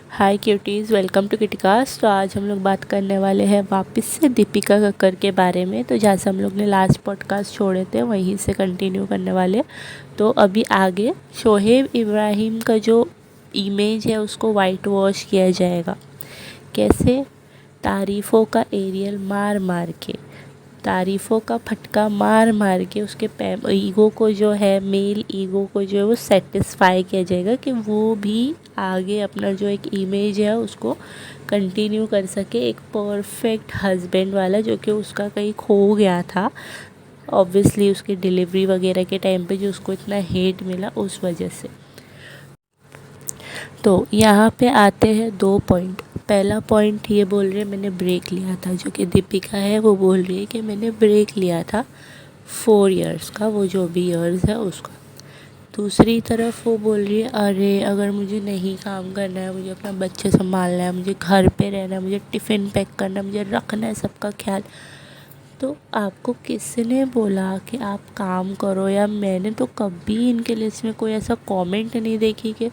Hi cuties, welcome to Kitcast. तो आज हम लोग बात करने वाले हैं वापस से दीपिका कक्कर के बारे में। तो जहाँ से हम लोग ने लास्ट पॉडकास्ट छोड़े थे वहीं से कंटिन्यू करने वाले। तो अभी आगे शोहेब इब्राहिम का जो इमेज है उसको वाइट वॉश किया जाएगा। कैसे? तारीफ़ों का एरियल मार मार के, तारीफ़ों का फटका मार मार के उसके ईगो को जो है, मेल ईगो को जो है वो सेटिस्फाई किया जाएगा कि वो भी आगे अपना जो एक इमेज है उसको कंटिन्यू कर सके, एक परफेक्ट हस्बैंड वाला जो कि उसका कहीं खो गया था। ऑब्वियसली उसकी डिलीवरी वगैरह के टाइम पे जो उसको इतना हेट मिला उस वजह से। तो यहाँ पे आते हैं 2 पॉइंट। पहला पॉइंट ये बोल रही है मैंने ब्रेक लिया था, जो कि दीपिका है वो बोल रही है कि मैंने ब्रेक लिया था 4 इयर्स का, वो जो भी इयर्स है उसका। दूसरी तरफ वो बोल रही है अरे अगर मुझे नहीं काम करना है, मुझे अपना बच्चे संभालना है, मुझे घर पे रहना है, मुझे टिफ़िन पैक करना है, मुझे रखना है सबका ख्याल। तो आपको किसने बोला कि आप काम करो? या मैंने तो कभी इनके लिस्ट में कोई ऐसा कमेंट नहीं देखी कि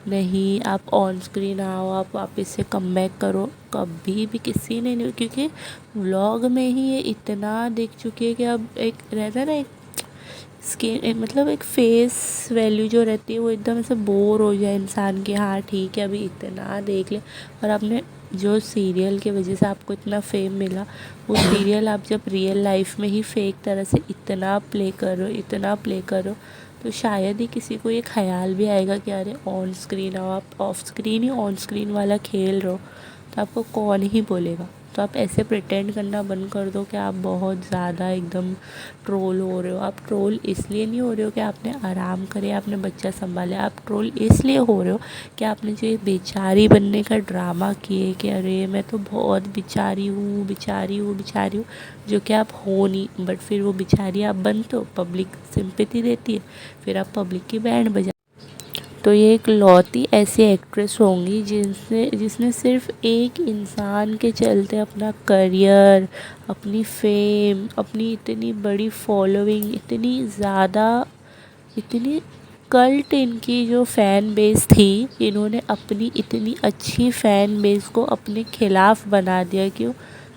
नहीं आप ऑन स्क्रीन आओ, आप वापस से कम बैक करो। कभी भी किसी ने नहीं, क्योंकि व्लॉग में ही ये इतना देख चुकी है कि अब एक रहता है ना, एक स्किन मतलब एक फेस वैल्यू जो रहती है वो एकदम ऐसे बोर हो जाए इंसान की। हाँ ठीक है, अभी इतना देख ले। और आपने जो सीरियल की वजह से आपको इतना फेम मिला, वो सीरियल आप जब रियल लाइफ में ही फेक तरह से इतना प्ले करो, इतना प्ले करो, तो शायद ही किसी को ये ख्याल भी आएगा कि अरे ऑन स्क्रीन आओ। आप of screen he on screen वाला खेल रहो तो आपको कौन ही बोलेगा। तो आप ऐसे प्रिटेंड करना बंद कर दो कि आप बहुत ज़्यादा एकदम ट्रोल हो रहे हो। आप ट्रोल इसलिए नहीं हो रहे हो कि आपने आराम करे, आपने बच्चा संभाला। आप ट्रोल इसलिए हो रहे हो कि आपने जो ये बेचारी बनने का ड्रामा किए कि अरे मैं तो बहुत बेचारी हूँ, बेचारी हूँ, बेचारी हूँ, जो कि आप हो नहीं। बट फिर वो बेचारी आप बनते हो, पब्लिक सिंपैथी देती है, फिर आप पब्लिक की बैंड बजा। तो ये एक लौती ऐसी एक्ट्रेस होंगी जिसने सिर्फ एक इंसान के चलते अपना करियर, अपनी फेम, अपनी इतनी बड़ी फॉलोइंग, इतनी ज़्यादा, इतनी कल्ट इनकी जो फ़ैन बेस थी, इन्होंने अपनी इतनी अच्छी फ़ैन बेस को अपने खिलाफ़ बना दिया। क्यों?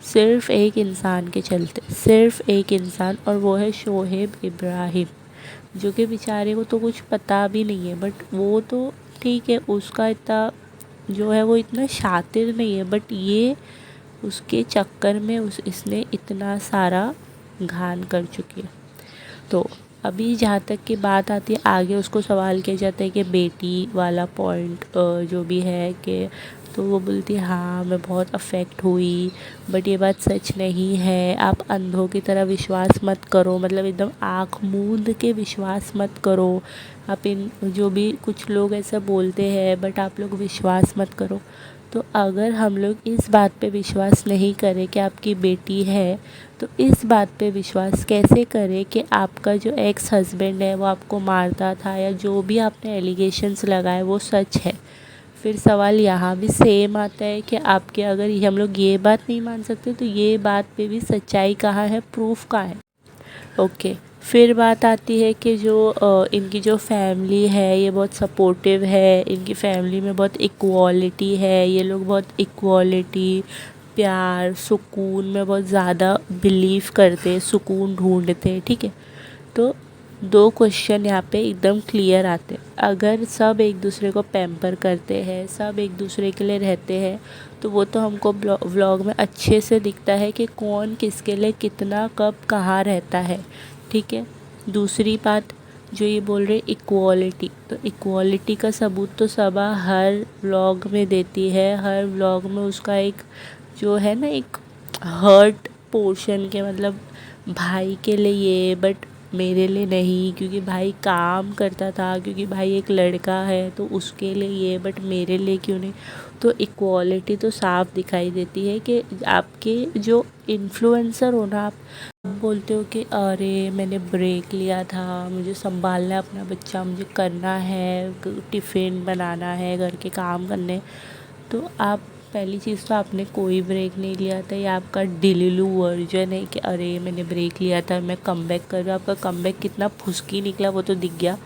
सिर्फ़ एक इंसान के चलते, सिर्फ़ एक इंसान, और वो है शोहेब इब्राहिम, जो कि बेचारे को तो कुछ पता भी नहीं है। बट वो तो ठीक है, उसका इतना जो है वो इतना शातिर नहीं है, बट ये उसके चक्कर में इसने इतना सारा घान कर चुकी है। तो अभी जहाँ तक की बात आती है, आगे उसको सवाल किया जाता है कि बेटी वाला पॉइंट जो भी है कि, तो वो बोलती है हाँ मैं बहुत अफेक्ट हुई, बट ये बात सच नहीं है। आप अंधों की तरह विश्वास मत करो, मतलब एकदम आँख मूंद के विश्वास मत करो। आप इन जो भी कुछ लोग ऐसा बोलते हैं, बट आप लोग विश्वास मत करो। तो अगर हम लोग इस बात पे विश्वास नहीं करें कि आपकी बेटी है, तो इस बात पे विश्वास कैसे करें कि आपका जो एक्स हस्बैंड है वो आपको मारता था, या जो भी आपने एलिगेशंस लगाए वो सच है? फिर सवाल यहाँ भी सेम आता है कि आपके, अगर हम लोग ये बात नहीं मान सकते तो ये बात पे भी सच्चाई कहाँ है, प्रूफ कहाँ है? ओके। फिर बात आती है कि जो इनकी जो फैमिली है ये बहुत सपोर्टिव है, इनकी फैमिली में बहुत इक्वालिटी है, ये लोग बहुत इक्वालिटी, प्यार, सुकून में बहुत ज़्यादा बिलीव करते, सुकून ढूंढते। ठीक है, तो 2 क्वेश्चन यहाँ पे एकदम क्लियर आते हैं। अगर सब एक दूसरे को पैम्पर करते हैं, सब एक दूसरे के लिए रहते हैं, तो वो तो हमको व्लॉग में अच्छे से दिखता है कि कौन किसके लिए कितना कब कहाँ रहता है। ठीक है। दूसरी बात जो ये बोल रहे इक्वालिटी, तो इक्वालिटी का सबूत तो सबा हर व्लॉग में देती है। हर व्लॉग में उसका एक जो है ना, एक हर्ट पोर्शन के, मतलब भाई के लिए ये, बट मेरे लिए नहीं, क्योंकि भाई काम करता था, क्योंकि भाई एक लड़का है तो उसके लिए ये, बट मेरे लिए क्यों नहीं? तो इक्वालिटी तो साफ दिखाई देती है कि आपके जो इन्फ्लुएंसर हो ना, आप बोलते हो कि अरे मैंने ब्रेक लिया था, मुझे संभालना है अपना बच्चा, मुझे करना है, टिफ़िन बनाना है, घर के काम करने। तो आप, पहली चीज़ तो आपने कोई ब्रेक नहीं लिया था, ये आपका डिलीलू वर्जन है कि अरे मैंने ब्रेक लिया था, मैं कम बैक कर रहा हूँ। आपका कम बैक कितना फुसकी निकला वो तो दिख गया।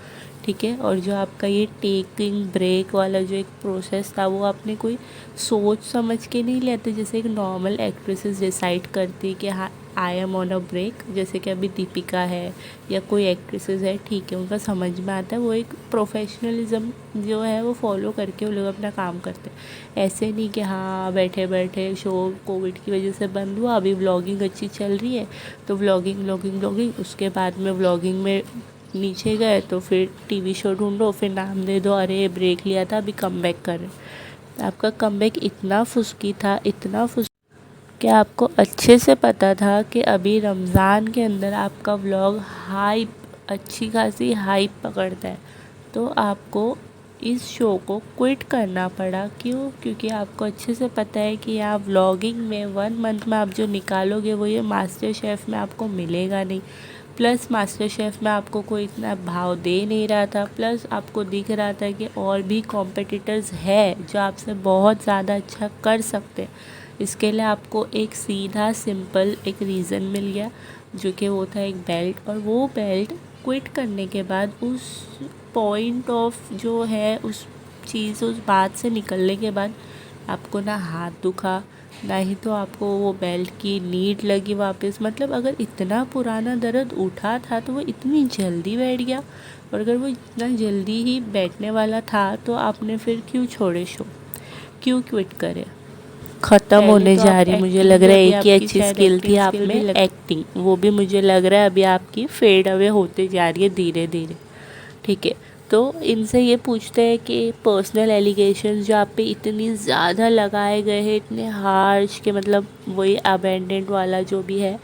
ठीक है। और जो आपका ये टेकिंग ब्रेक वाला जो एक प्रोसेस था, वो आपने कोई सोच समझ के नहीं लेते, जैसे एक नॉर्मल एक्ट्रेसेस डिसाइड करती कि हाँ I am on a break, जैसे कि अभी दीपिका है या कोई एक्ट्रेसेस है, ठीक है, उनका समझ में आता है, वो एक प्रोफेशनलिज्म जो है वो फॉलो करके वो लोग अपना काम करते हैं। ऐसे नहीं कि हाँ बैठे बैठे शो कोविड की वजह से बंद हुआ, अभी व्लॉगिंग अच्छी चल रही है तो व्लॉगिंग व्लॉगिंग व्लॉगिंग, उसके बाद में व्लॉगिंग में नीचे गए तो फिर टीवी शो ढूंढो, फिर नाम दे दो, अरे ब्रेक लिया था अभी कम बैक कर रहे हैं। आपका कम बैक इतना फुसकी था, इतना कि आपको अच्छे से पता था कि अभी रमज़ान के अंदर आपका व्लॉग हाइप, अच्छी खासी हाइप पकड़ता है, तो आपको इस शो को क्विट करना पड़ा। क्यों? क्योंकि आपको अच्छे से पता है कि आप व्लॉगिंग में 1 मंथ में आप जो निकालोगे वो ये मास्टर शेफ़ में आपको मिलेगा नहीं। प्लस मास्टर शेफ़ में आपको कोई इतना भाव दे नहीं रहा था, प्लस आपको दिख रहा था कि और भी कॉम्पिटिटर्स है जो आपसे बहुत ज़्यादा अच्छा कर सकते हैं। इसके लिए आपको एक सीधा सिंपल एक रीज़न मिल गया, जो कि वो था एक बेल्ट। और वो बेल्ट क्विट करने के बाद उस पॉइंट ऑफ जो है उस चीज़, उस बात से निकलने के बाद आपको ना हाथ दुखा, ना ही तो आपको वो बेल्ट की नीड लगी वापस। मतलब अगर इतना पुराना दर्द उठा था तो वो इतनी जल्दी बैठ गया, और अगर वो इतना जल्दी ही बैठने वाला था तो आपने फिर क्यों छोड़े शो, क्यों क्विट करे? ख़त्म होने जा रही, मुझे लग रहा है एक ही अच्छी स्किल थी आप में, एक्टिंग, वो भी मुझे लग रहा है अभी आपकी फेड अवे होते जा रही है धीरे धीरे, ठीक है। तो इनसे ये पूछते हैं कि पर्सनल एलिगेशंस जो आप पे इतनी ज़्यादा लगाए गए हैं, इतने हार्श के, मतलब वही अबेंडेंट वाला जो भी है,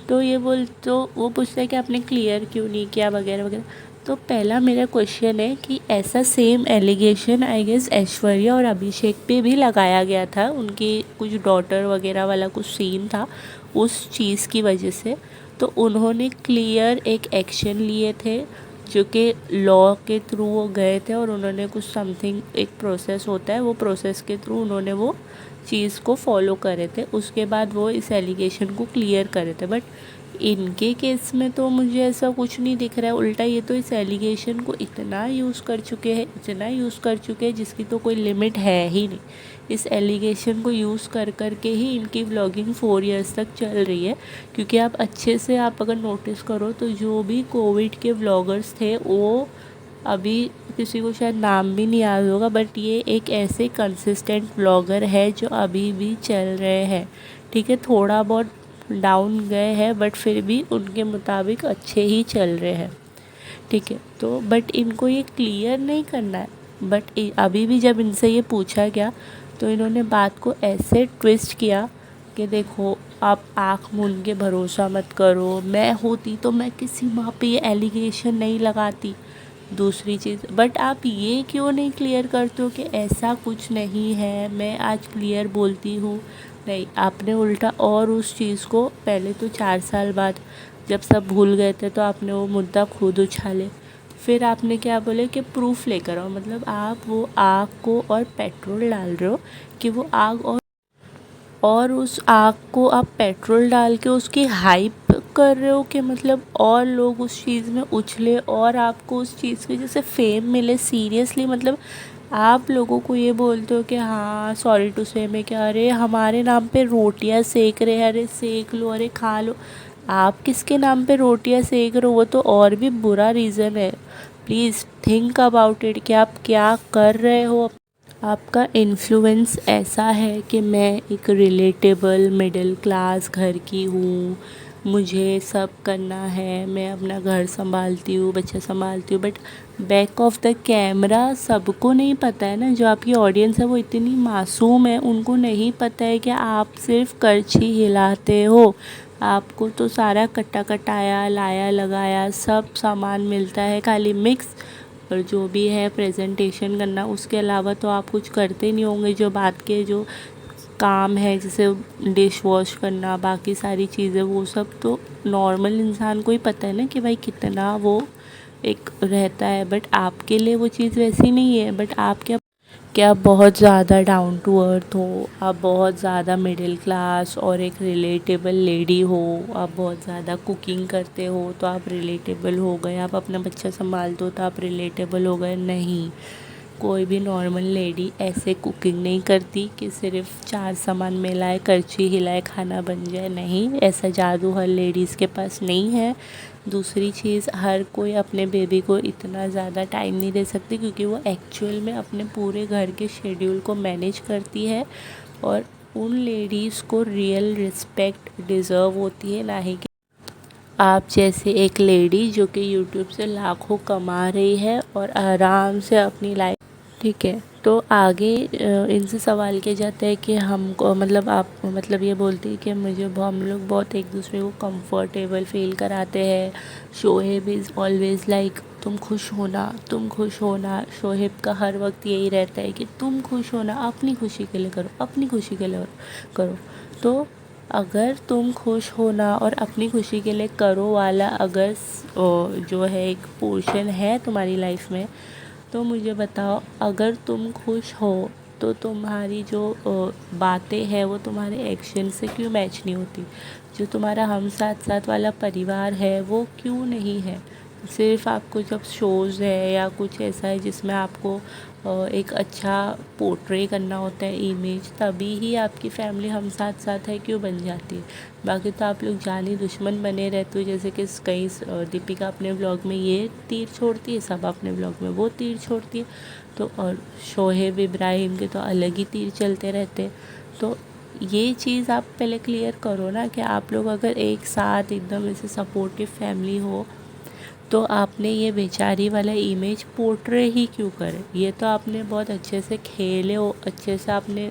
तो ये तो वो पूछते हैं कि आपने क्लियर क्यों नहीं किया वगैरह वगैरह। तो पहला मेरा क्वेश्चन है कि ऐसा same allegation I guess Aishwarya और अभिषेक पे भी लगाया गया था, उनकी कुछ डॉटर वगैरह वाला कुछ सीन था उस चीज़ की वजह से। तो उन्होंने क्लियर एक एक्शन लिए थे, जो कि लॉ के थ्रू वो गए थे, और उन्होंने कुछ समथिंग एक प्रोसेस होता है, वो प्रोसेस के थ्रू उन्होंने वो चीज़ को फॉलो करे थे, उसके बाद वो इस एलिगेशन को क्लियर करे थे। बट इनके केस में तो मुझे ऐसा कुछ नहीं दिख रहा है, उल्टा ये तो इस एलिगेशन को इतना यूज़ कर चुके हैं, इतना यूज़ कर चुके हैं जिसकी तो कोई लिमिट है ही नहीं। इस एलिगेशन को यूज़ कर कर के ही इनकी व्लॉगिंग 4 इयर्स तक चल रही है। क्योंकि आप अच्छे से आप अगर नोटिस करो तो जो भी कोविड के व्लॉगर्स थे वो अभी किसी को शायद नाम भी नहीं याद होगा, बट ये एक ऐसे कंसिस्टेंट व्लॉगर है जो अभी भी चल रहे हैं, ठीक है। थोड़ा बहुत डाउन गए हैं बट फिर भी उनके मुताबिक अच्छे ही चल रहे हैं, ठीक है। तो बट इनको ये क्लियर नहीं करना है। बट अभी भी जब इनसे ये पूछा गया तो इन्होंने बात को ऐसे ट्विस्ट किया कि देखो आप आँख मूंद के भरोसा मत करो, मैं होती तो मैं किसी माँ पे ये एलिगेशन नहीं लगाती। दूसरी चीज़, बट आप ये क्यों नहीं क्लियर करते हो कि ऐसा कुछ नहीं है, मैं आज क्लियर बोलती हूँ। नहीं, आपने उल्टा और उस चीज़ को पहले तो 4 साल बाद जब सब भूल गए थे तो आपने वो मुद्दा खुद उछाले, फिर आपने क्या बोले कि प्रूफ लेकर आओ। मतलब आप वो आग को और पेट्रोल डाल रहे हो कि वो आग, और उस आग को आप पेट्रोल डाल के उसकी हाइप कर रहे हो कि मतलब और लोग उस चीज़ में उछले और आपको उस चीज़ की जैसे फेम मिले। सीरियसली, मतलब आप लोगों को ये बोलते हो कि हाँ सॉरी टू से में क्या, अरे हमारे नाम पे रोटियां सेक रहे हैं, अरे सेक लो, अरे खा लो। आप किसके नाम पे रोटियां सेक रहे हो, वो तो और भी बुरा रीज़न है। प्लीज़ थिंक अबाउट इट कि आप क्या कर रहे हो। आपका इन्फ्लुएंस ऐसा है कि मैं एक रिलेटेबल मिडिल क्लास घर की हूँ, मुझे सब करना है, मैं अपना घर संभालती हूँ, बच्चा संभालती हूँ, but back of the camera सबको नहीं पता है ना। जो आपकी ऑडियंस है वो इतनी मासूम है, उनको नहीं पता है कि आप सिर्फ करछी हिलाते हो। आपको तो सारा कटा कटाया लाया लगाया सब सामान मिलता है, खाली मिक्स और जो भी है प्रेजेंटेशन करना, उसके अलावा तो आप कुछ करते नहीं होंगे। जो बात के जो काम है जैसे डिश वॉश करना, बाकी सारी चीज़ें, वो सब तो नॉर्मल इंसान को ही पता है ना कि भाई कितना वो एक रहता है। बट आपके लिए वो चीज़ वैसी नहीं है। बट आप क्या कि आप बहुत ज़्यादा डाउन टू अर्थ हो, आप बहुत ज़्यादा मिडिल क्लास और एक रिलेटेबल लेडी हो, आप बहुत ज़्यादा कुकिंग करते हो तो आप रिलेटेबल हो गए, आप अपना बच्चा संभालते हो तो आप रिलेटेबल हो गए। नहीं, कोई भी नॉर्मल लेडी ऐसे कुकिंग नहीं करती कि सिर्फ 4 सामान मिलाए, करछी हिलाए, खाना बन जाए। नहीं, ऐसा जादू हर लेडीज़ के पास नहीं है। दूसरी चीज़, हर कोई अपने बेबी को इतना ज़्यादा टाइम नहीं दे सकती, क्योंकि वो एक्चुअल में अपने पूरे घर के शेड्यूल को मैनेज करती है। और उन लेडीज़ को रियल रिस्पेक्ट डिज़र्व होती है, ना ही कि आप जैसे एक लेडी जो कि यूट्यूब से लाखों कमा रही है और आराम से अपनी लाइफ, ठीक है। तो आगे इनसे सवाल किया जाता है कि हमको मतलब आप मतलब ये बोलती है कि मुझे हम लोग बहुत एक दूसरे को कंफर्टेबल फील कराते हैं। शोहेब इज़ ऑलवेज़ लाइक तुम खुश होना, तुम खुश होना। शोहेब का हर वक्त यही रहता है कि तुम खुश होना, अपनी खुशी के लिए करो, अपनी खुशी के लिए करो। तो अगर तुम खुश होना और अपनी खुशी के लिए करो वाला अगर जो है एक पोर्शन है तुम्हारी लाइफ में, तो मुझे बताओ, अगर तुम खुश हो तो तुम्हारी जो बातें हैं वो तुम्हारे एक्शन से क्यों मैच नहीं होती? जो तुम्हारा हम साथ साथ वाला परिवार है वो क्यों नहीं है? सिर्फ आपको जब शोज़ है या कुछ ऐसा है जिसमें आपको एक अच्छा पोर्ट्रे करना होता है इमेज, तभी ही आपकी फैमिली हम साथ साथ है क्यों बन जाती है। बाकी तो आप लोग जानी दुश्मन बने रहते हो। जैसे कि कई दीपिका अपने ब्लॉग में ये तीर छोड़ती है, सब अपने ब्लॉग में वो तीर छोड़ती है। तो और शोहेब इब्राहिम के तो अलग ही तीर चलते रहते हैं। तो ये चीज़ आप पहले क्लियर करो ना कि आप लोग अगर एक साथ एकदम ऐसे सपोर्टिव फैमिली हो तो आपने ये बेचारी वाला इमेज पोर्ट्रे ही क्यों करे? ये तो आपने बहुत अच्छे से खेले हो, अच्छे से आपने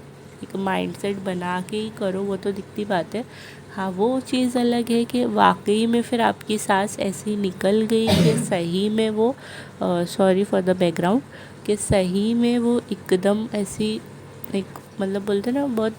एक माइंडसेट बना के ही करो, वो तो दिखती बात है। हाँ, वो चीज़ अलग है कि वाकई में फिर आपकी सास ऐसी निकल गई कि सही में वो सॉरी फॉर द बैकग्राउंड, कि सही में वो एकदम ऐसी एक मतलब बोलते हैं ना बहुत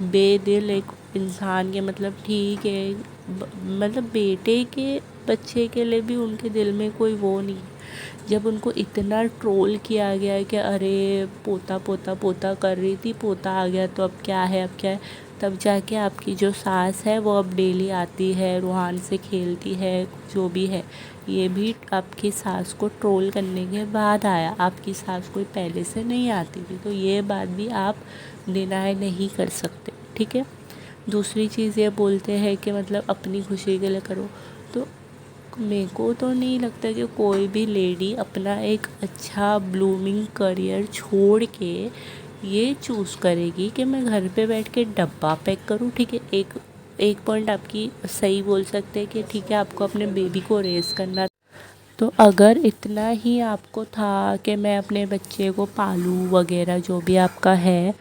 बेदिल एक इंसान के, मतलब ठीक है मतलब बेटे के बच्चे के लिए भी उनके दिल में कोई वो नहीं। जब उनको इतना ट्रोल किया गया कि अरे पोता पोता पोता कर रही थी, पोता आ गया तो अब क्या है, अब क्या है, तब जाके आपकी जो सास है वो अब डेली आती है, रूहान से खेलती है, जो भी है। ये भी आपकी सास को ट्रोल करने के बाद आया, आपकी सास कोई पहले से नहीं आती थी। तो ये बात भी आप डिनाई नहीं कर सकते, ठीक है। दूसरी चीज़ ये बोलते हैं कि मतलब अपनी खुशी के लिए करो, तो मेरे को तो नहीं लगता कि कोई भी लेडी अपना एक अच्छा ब्लूमिंग करियर छोड़ के ये चूज़ करेगी कि मैं घर पे बैठ के डब्बा पैक करूँ, ठीक है। एक एक पॉइंट आपकी सही बोल सकते हैं कि ठीक है आपको अपने बेबी को रेस करना, तो अगर इतना ही आपको था कि मैं अपने बच्चे को पालूँ वगैरह जो भी आपका है,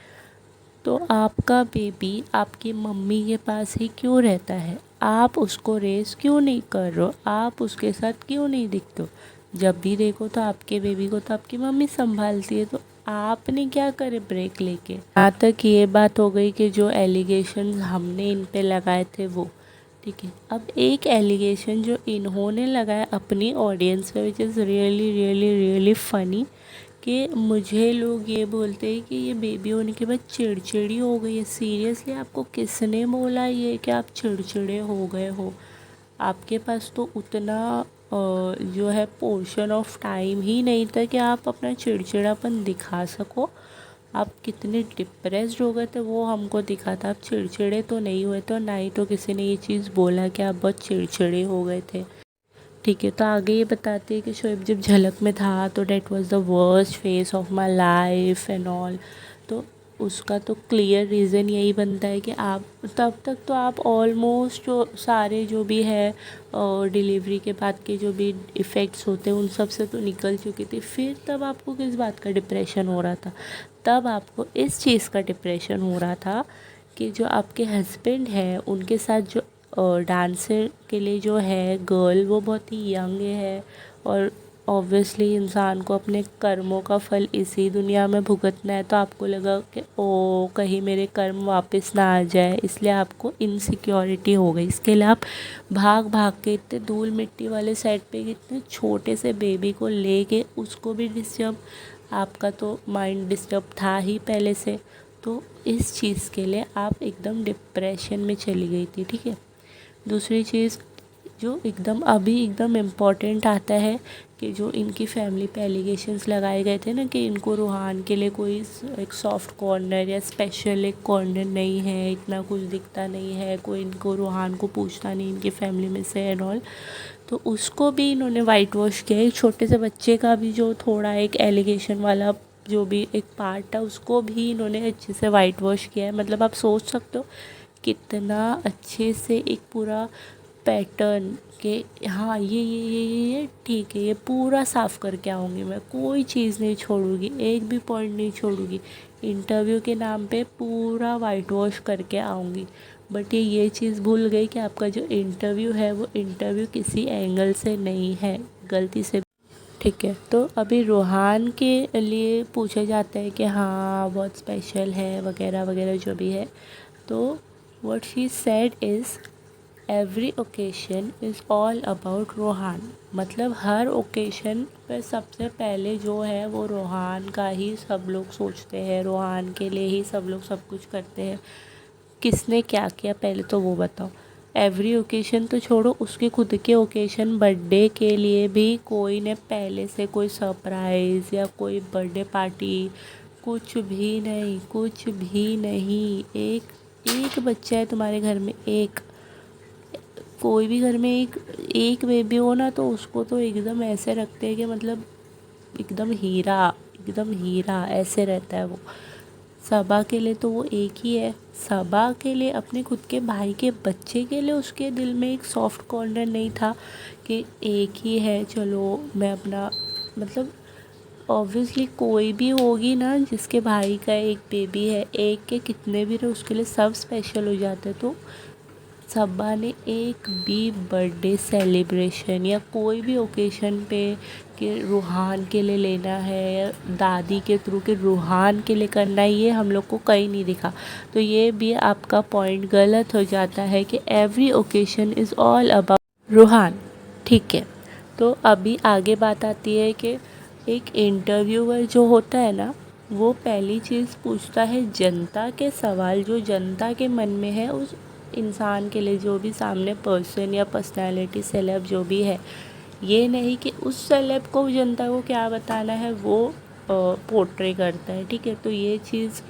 तो आपका बेबी आपकी मम्मी के पास ही क्यों रहता है? आप उसको रेस क्यों नहीं कर रहे हो? आप उसके साथ क्यों नहीं दिखते हो? जब भी देखो तो आपके बेबी को तो आपकी मम्मी संभालती है, तो आपने क्या करे ब्रेक लेके। यहाँ तक ये बात हो गई कि जो एलिगेशंस हमने इन पे लगाए थे वो, ठीक है। अब एक एलिगेशन जो इन्होंने लगाया अपनी ऑडियंस पे, which is really really really funny, कि मुझे लोग ये बोलते हैं कि ये बेबी होने के बाद चिड़चिड़ी हो गई है। सीरियसली आपको किसने बोला ये कि आप चिड़चिड़े हो गए हो? आपके पास तो उतना जो है पोर्शन ऑफ टाइम ही नहीं था कि आप अपना चिड़चिड़ापन दिखा सको। आप कितने डिप्रेस्ड हो गए थे वो हमको दिखा था। आप चिड़चिड़े तो नहीं हुए थे, और ना ही तो किसी ने ये चीज़ बोला कि आप बहुत चिड़चिड़े हो गए थे, ठीक है। तो आगे ये बताते हैं कि शोएब जब झलक में था तो that was the worst phase of my life and all. तो उसका तो क्लियर रीज़न यही बनता है कि आप तब तक तो आप ऑलमोस्ट जो सारे जो भी है डिलीवरी के बाद के जो भी इफ़ेक्ट्स होते हैं उन सब से तो निकल चुकी थी। फिर तब आपको किस बात का डिप्रेशन हो रहा था? तब आपको इस चीज़ का डिप्रेशन हो रहा था कि जो आपके हस्बैंड है उनके साथ जो डांसर के लिए जो है गर्ल, वो बहुत ही यंग है, और ऑब्वियसली इंसान को अपने कर्मों का फल इसी दुनिया में भुगतना है। तो आपको लगा कि ओ कहीं मेरे कर्म वापस ना आ जाए, इसलिए आपको इनसिक्योरिटी हो गई। इसके लिए आप भाग भाग के इतने धूल मिट्टी वाले साइड पे इतने छोटे से बेबी को ले के उसको भी डिस्टर्ब, आपका तो माइंड डिस्टर्ब था ही पहले से, तो इस चीज़ के लिए आप एकदम डिप्रेशन में चली गई थी, ठीक है। दूसरी चीज़ जो एकदम इम्पॉर्टेंट आता है कि जो इनकी फैमिली पे एलिगेशंस लगाए गए थे ना कि इनको रूहान के लिए कोई एक सॉफ्ट कॉर्नर या स्पेशल एक कॉर्नर नहीं है, इतना कुछ दिखता नहीं है, कोई इनको रूहान को पूछता नहीं इनकी फैमिली में से एंड ऑल, तो उसको भी इन्होंने वाइट वॉश किया। एक छोटे से बच्चे का भी जो थोड़ा एक एलिगेशन वाला जो भी एक पार्ट था उसको भी इन्होंने अच्छे से वाइट वॉश किया है। मतलब आप सोच सकते हो कितना अच्छे से एक पूरा पैटर्न के हाँ ये ठीक है, ये पूरा साफ़ करके आऊँगी मैं, कोई चीज़ नहीं छोड़ूंगी, एक भी पॉइंट नहीं छोड़ूंगी, इंटरव्यू के नाम पे पूरा वाइट वॉश करके आऊँगी। बट ये चीज़ भूल गई कि आपका जो इंटरव्यू है वो इंटरव्यू किसी एंगल से नहीं है, गलती से, ठीक है। तो अभी रूहान के लिए पूछा जाता है कि हाँ बहुत स्पेशल है वगैरह वगैरह जो भी है, तो what she said is every occasion is all about Ruhaan. मतलब हर ओकेशन पे सबसे पहले जो है वो रूहान का ही सब लोग सोचते हैं, रूहान के लिए ही सब लोग सब कुछ करते हैं। किसने क्या किया पहले तो वो बताओ। एवरी ओकेशन तो छोड़ो, उसके खुद के ओकेशन बर्थडे के लिए भी कोई ने पहले से कोई सरप्राइज़ या कोई बर्थडे पार्टी कुछ भी नहीं, कुछ भी नहीं। एक बच्चा है तुम्हारे घर में, एक कोई भी घर में एक बेबी हो ना तो उसको तो एकदम ऐसे रखते हैं कि मतलब एकदम हीरा ऐसे रहता है वो। सबा के लिए तो वो एक ही है, सबा के लिए अपने खुद के भाई के बच्चे के लिए उसके दिल में एक सॉफ्ट कॉर्नर नहीं था कि एक ही है, चलो मैं अपना मतलब ऑब्वियसली कोई भी होगी ना जिसके भाई का एक बेबी है, एक के कितने भी रहे उसके लिए सब स्पेशल हो जाते हैं। तो सबा ने एक भी बर्थडे सेलिब्रेशन या कोई भी ओकेशन पे कि रूहान के लिए लेना है या दादी के थ्रू कि रूहान के लिए करना है, ये हम लोग को कहीं नहीं दिखा। तो ये भी आपका पॉइंट गलत हो जाता है कि every occasion is all about Ruhaan, ठीक है। तो अभी आगे बात आती है कि एक इंटरव्यूअर जो होता है ना वो पहली चीज़ पूछता है जनता के सवाल जो जनता के मन में है उस इंसान के लिए, जो भी सामने पर्सन या पर्सनालिटी सेलेब जो भी है। ये नहीं कि उस सेलेब को जनता को क्या बताना है वो पोर्ट्रे करता है, ठीक है। तो ये चीज़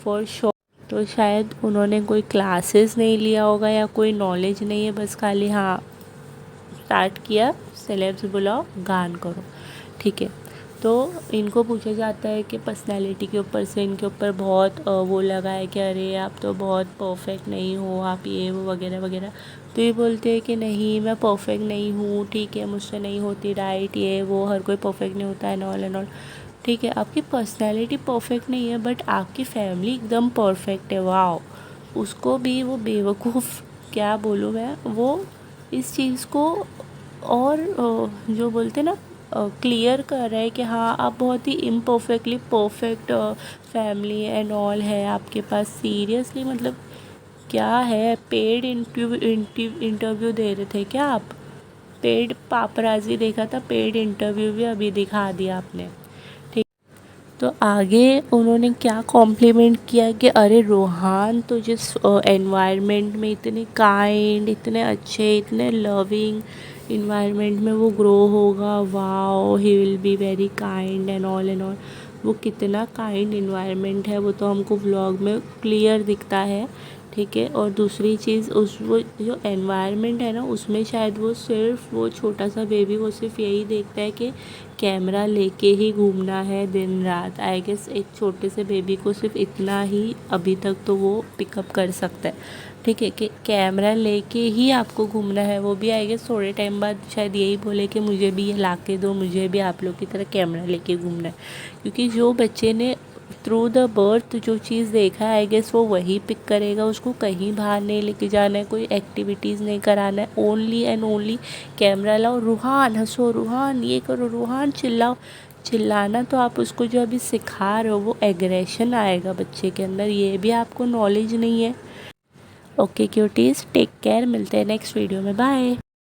फॉर श्योर तो शायद उन्होंने कोई क्लासेस नहीं लिया होगा या कोई नॉलेज नहीं है, बस खाली हाँ स्टार्ट किया सेलेब्स बुलाओ गान करो, ठीक है। तो इनको पूछा जाता है कि पर्सनैलिटी के ऊपर से इनके ऊपर बहुत वो लगा है कि अरे आप तो बहुत परफेक्ट नहीं हो, आप ये वो वगैरह वगैरह। तो ये बोलते हैं कि नहीं मैं परफेक्ट नहीं हूँ, ठीक है, मुझसे नहीं होती राइट, ये वो हर कोई परफेक्ट नहीं होता एंड ऑल, ठीक है। आपकी पर्सनैलिटी परफेक्ट नहीं है बट आपकी फैमिली एकदम परफेक्ट है, वाओ। उसको भी वो बेवकूफ़ क्या बोलूँ मैं, वो इस चीज़ को और जो बोलते ना क्लियर कर रहा है कि हाँ आप बहुत ही imperfectly perfect family and all है आपके पास। सीरियसली मतलब क्या है, पेड इंटरव्यू दे रहे थे क्या आप? पेड पापराजी देखा था, पेड इंटरव्यू भी अभी दिखा दिया आपने, ठीक। तो आगे उन्होंने क्या कॉम्प्लीमेंट किया कि अरे रूहान तो जिस एनवायरनमेंट में इतने काइंड, इतने अच्छे, इतने लविंग इन्वायरमेंट में वो ग्रो होगा, wow he will be very kind and all. वो कितना काइंड इन्वायरमेंट है वो तो हमको व्लॉग में क्लियर दिखता है, ठीक है। और दूसरी चीज़ उस वो जो एनवायरनमेंट है ना उसमें शायद वो सिर्फ वो छोटा सा बेबी वो सिर्फ यही देखता है कि कैमरा लेके ही घूमना है दिन रात। आई गेस एक छोटे से बेबी को सिर्फ इतना ही अभी तक तो वो पिकअप कर सकता है, ठीक है, कि कैमरा लेके ही आपको घूमना है। वो भी आई गेस थोड़े टाइम बाद शायद यही बोले कि मुझे भी ये ला के दो, मुझे भी आप लोग की तरह कैमरा लेके घूमना है। क्योंकि जो बच्चे ने थ्रू द बर्थ जो चीज़ देखा है आई गेस वो वही पिक करेगा। उसको कहीं बाहर नहीं लेके जाना है, कोई एक्टिविटीज़ नहीं कराना है, ओनली एंड ओनली कैमरा लाओ, रूहान हंसो, रूहान ये करो, रूहान चिल्लाओ। चिल्लाना तो आप उसको जो अभी सिखा रहे हो वो एग्रेशन आएगा बच्चे के अंदर, ये भी आपको नॉलेज नहीं है। ओके क्यूटीज़, टेक केयर, मिलते हैं नेक्स्ट वीडियो में, बाय।